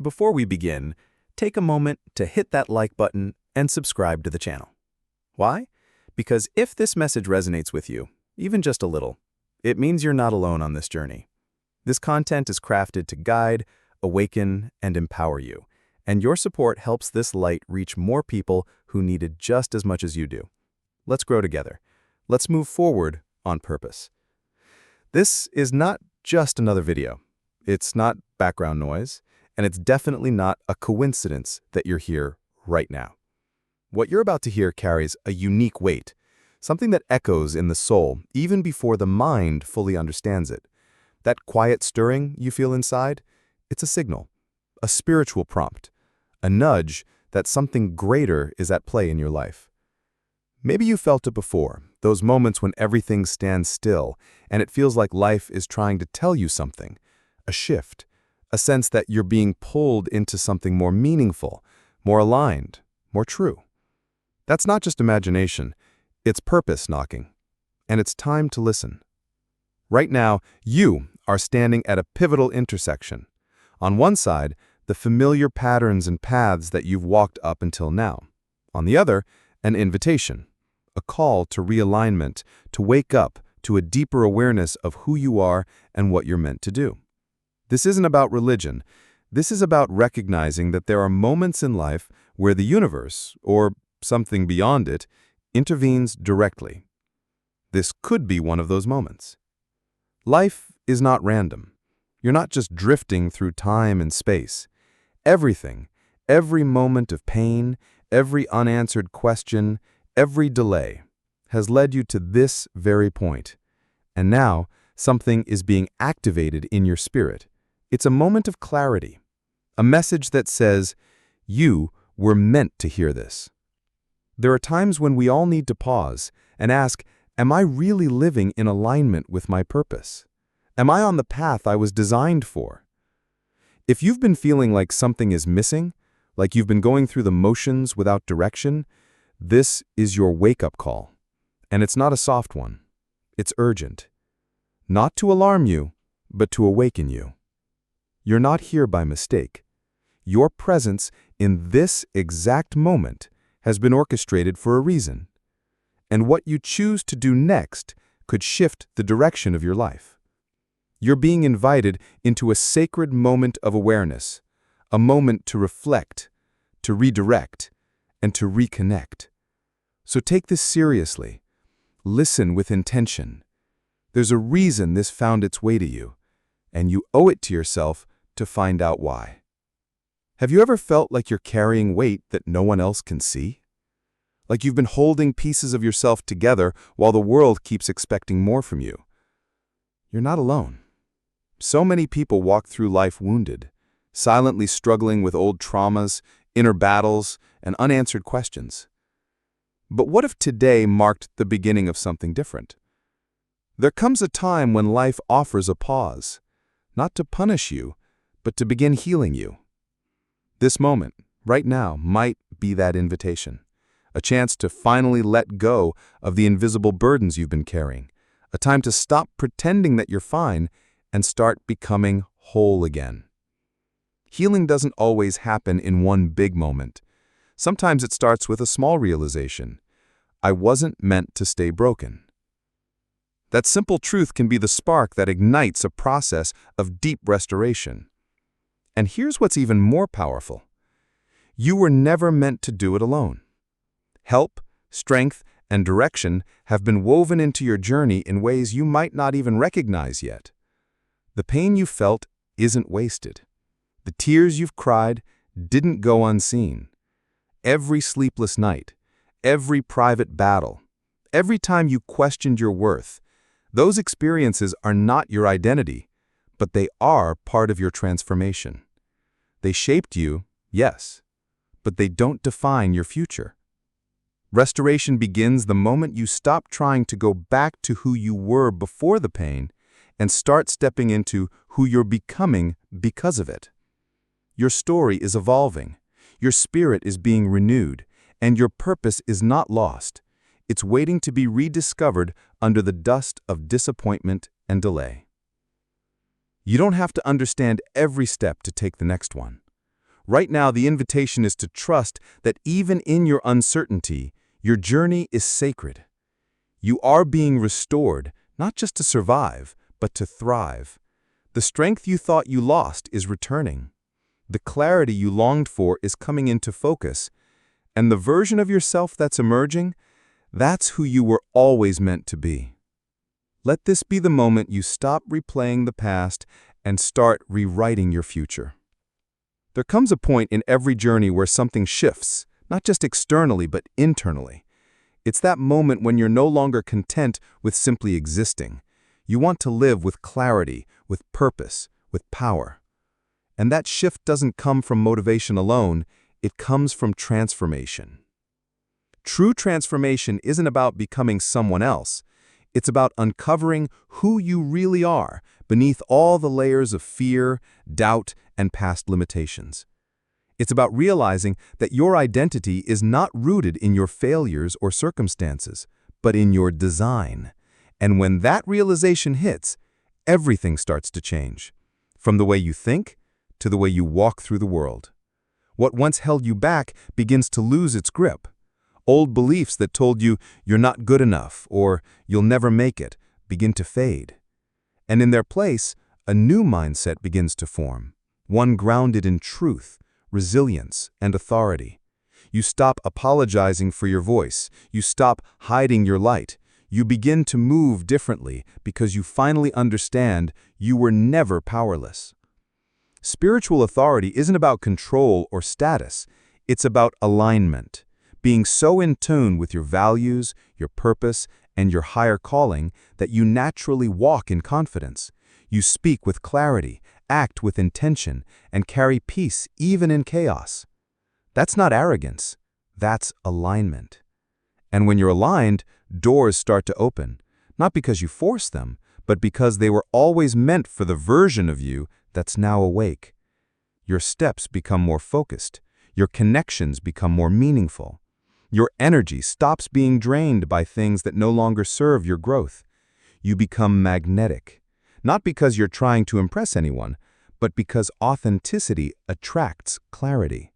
Before we begin, take a moment to hit that like button and subscribe to the channel. Why? Because if this message resonates with you, even just a little, it means you're not alone on this journey. This content is crafted to guide, awaken, and empower you, and your support helps this light reach more people who need it just as much as you do. Let's grow together. Let's move forward on purpose. This is not just another video. It's not background noise, and it's definitely not a coincidence that you're here right now. What you're about to hear carries a unique weight, something that echoes in the soul even before the mind fully understands it. That quiet stirring you feel inside, it's a signal, a spiritual prompt, a nudge that something greater is at play in your life. Maybe you felt it before, those moments when everything stands still and it feels like life is trying to tell you something, a shift, a sense that you're being pulled into something more meaningful, more aligned, more true. That's not just imagination, it's purpose knocking, and it's time to listen. Right now, you are standing at a pivotal intersection. On one side, the familiar patterns and paths that you've walked up until now. On the other, an invitation, a call to realignment, to wake up to a deeper awareness of who you are and what you're meant to do. This isn't about religion. This is about recognizing that there are moments in life where the universe, or something beyond it, intervenes directly. This could be one of those moments. Life is not random. You're not just drifting through time and space. Everything, every moment of pain, every unanswered question, every delay, has led you to this very point. And now, something is being activated in your spirit. It's a moment of clarity, a message that says, you were meant to hear this. There are times when we all need to pause and ask, am I really living in alignment with my purpose? Am I on the path I was designed for? If you've been feeling like something is missing, like you've been going through the motions without direction, this is your wake-up call. And it's not a soft one. It's urgent. Not to alarm you, but to awaken you. You're not here by mistake. Your presence in this exact moment has been orchestrated for a reason. And what you choose to do next could shift the direction of your life. You're being invited into a sacred moment of awareness, a moment to reflect, to redirect, and to reconnect. So take this seriously. Listen with intention. There's a reason this found its way to you, and you owe it to yourself to find out why. Have you ever felt like you're carrying weight that no one else can see? Like you've been holding pieces of yourself together while the world keeps expecting more from you? You're not alone. So many people walk through life wounded, silently struggling with old traumas, inner battles, and unanswered questions. But what if today marked the beginning of something different? There comes a time when life offers a pause, not to punish you, but to begin healing you. This moment, right now, might be that invitation, a chance to finally let go of the invisible burdens you've been carrying, a time to stop pretending that you're fine and start becoming whole again. Healing doesn't always happen in one big moment. Sometimes it starts with a small realization. I wasn't meant to stay broken. That simple truth can be the spark that ignites a process of deep restoration. And here's what's even more powerful. You were never meant to do it alone. Help, strength, and direction have been woven into your journey in ways you might not even recognize yet. The pain you felt isn't wasted. The tears you've cried didn't go unseen. Every sleepless night, every private battle, every time you questioned your worth, those experiences are not your identity, but they are part of your transformation. They shaped you, yes, but they don't define your future. Restoration begins the moment you stop trying to go back to who you were before the pain and start stepping into who you're becoming because of it. Your story is evolving, your spirit is being renewed, and your purpose is not lost. It's waiting to be rediscovered under the dust of disappointment and delay. You don't have to understand every step to take the next one. Right now, the invitation is to trust that even in your uncertainty, your journey is sacred. You are being restored, not just to survive, but to thrive. The strength you thought you lost is returning. The clarity you longed for is coming into focus. And the version of yourself that's emerging, that's who you were always meant to be. Let this be the moment you stop replaying the past and start rewriting your future. There comes a point in every journey where something shifts, not just externally, but internally. It's that moment when you're no longer content with simply existing. You want to live with clarity, with purpose, with power. And that shift doesn't come from motivation alone, it comes from transformation. True transformation isn't about becoming someone else. It's about uncovering who you really are beneath all the layers of fear, doubt, and past limitations. It's about realizing that your identity is not rooted in your failures or circumstances, but in your design. And when that realization hits, everything starts to change. From the way you think to the way you walk through the world. What once held you back begins to lose its grip. Old beliefs that told you you're not good enough or you'll never make it begin to fade. And in their place, a new mindset begins to form, one grounded in truth, resilience, and authority. You stop apologizing for your voice. You stop hiding your light. You begin to move differently because you finally understand you were never powerless. Spiritual authority isn't about control or status. It's about alignment, being so in tune with your values, your purpose, and your higher calling that you naturally walk in confidence. You speak with clarity, act with intention, and carry peace even in chaos. That's not arrogance. That's alignment. And when you're aligned, doors start to open, not because you force them, but because they were always meant for the version of you that's now awake. Your steps become more focused. Your connections become more meaningful. Your energy stops being drained by things that no longer serve your growth. You become magnetic, not because you're trying to impress anyone, but because authenticity attracts clarity.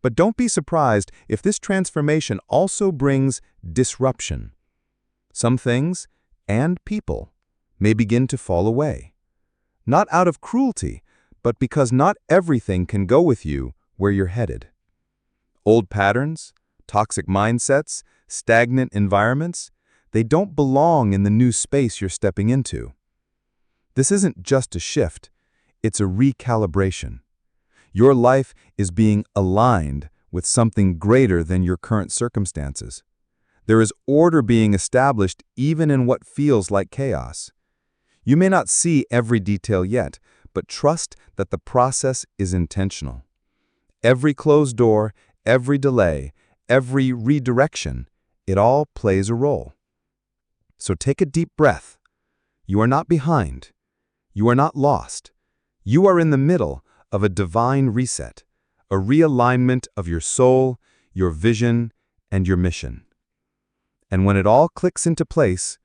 But don't be surprised if this transformation also brings disruption. Some things and people may begin to fall away. Not out of cruelty, but because not everything can go with you where you're headed. Old patterns, toxic mindsets, stagnant environments, they don't belong in the new space you're stepping into. This isn't just a shift, it's a recalibration. Your life is being aligned with something greater than your current circumstances. There is order being established even in what feels like chaos. You may not see every detail yet, but trust that the process is intentional. Every closed door, every delay, every redirection, it all plays a role. So take a deep breath. You are not behind. You are not lost. You are in the middle of a divine reset, a realignment of your soul, your vision, and your mission. And when it all clicks into place,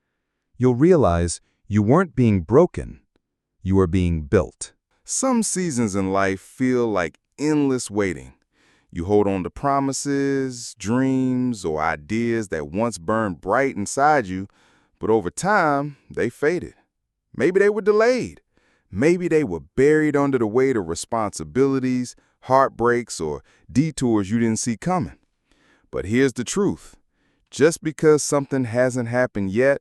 you'll realize you weren't being broken, you are being built. Some seasons in life feel like endless waiting. You hold on to promises, dreams, or ideas that once burned bright inside you, but over time, they faded. Maybe they were delayed. Maybe they were buried under the weight of responsibilities, heartbreaks, or detours you didn't see coming. But here's the truth. Just because something hasn't happened yet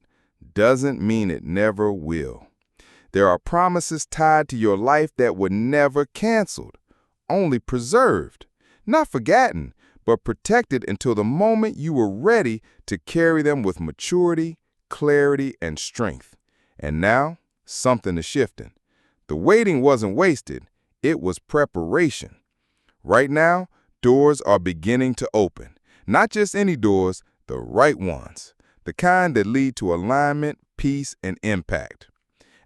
doesn't mean it never will. There are promises tied to your life that were never canceled, only preserved, not forgotten, but protected until the moment you were ready to carry them with maturity, clarity, and strength. And now, something is shifting. The waiting wasn't wasted, it was preparation. Right now, doors are beginning to open. Not just any doors, the right ones. The kind that lead to alignment, peace, and impact.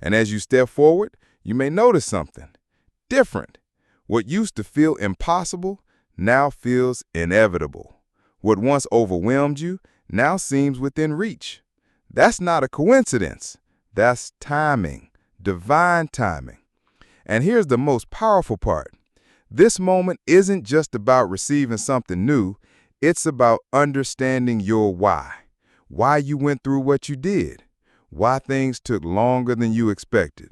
And as you step forward, you may notice something different. What used to feel impossible now feels inevitable. What once overwhelmed you now seems within reach. That's not a coincidence. That's timing, divine timing. And here's the most powerful part. This moment isn't just about receiving something new, it's about understanding your why you went through what you did, why things took longer than you expected,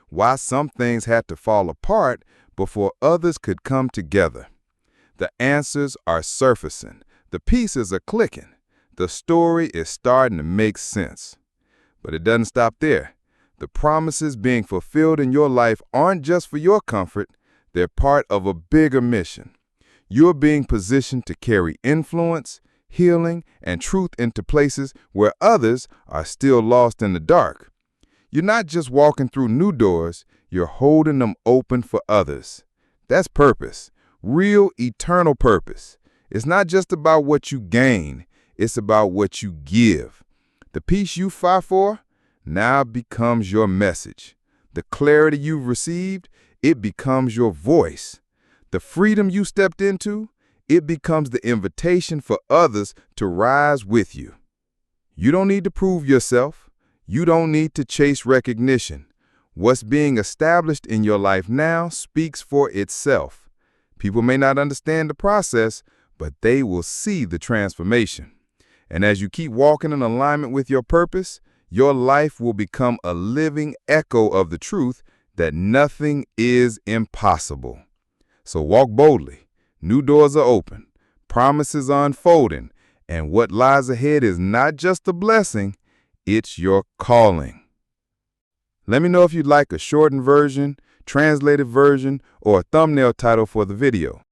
why some things had to fall apart before others could come together. The answers are surfacing, the pieces are clicking, the story is starting to make sense. But it doesn't stop there. The promises being fulfilled in your life aren't just for your comfort, they're part of a bigger mission. You're being positioned to carry influence, healing, and truth into places where others are still lost in the dark. You're not just walking through new doors, you're holding them open for others. That's purpose, real eternal purpose. It's not just about what you gain, it's about what you give. The peace you fight for now becomes your message. The clarity you've received, it becomes your voice. The freedom you stepped into, it becomes the invitation for others to rise with you. You don't need to prove yourself. You don't need to chase recognition. What's being established in your life now speaks for itself. People may not understand the process, but they will see the transformation. And as you keep walking in alignment with your purpose, your life will become a living echo of the truth that nothing is impossible. So walk boldly. New doors are open. Promises are unfolding. And what lies ahead is not just a blessing, it's your calling. Let me know if you'd like a shortened version, translated version, or a thumbnail title for the video.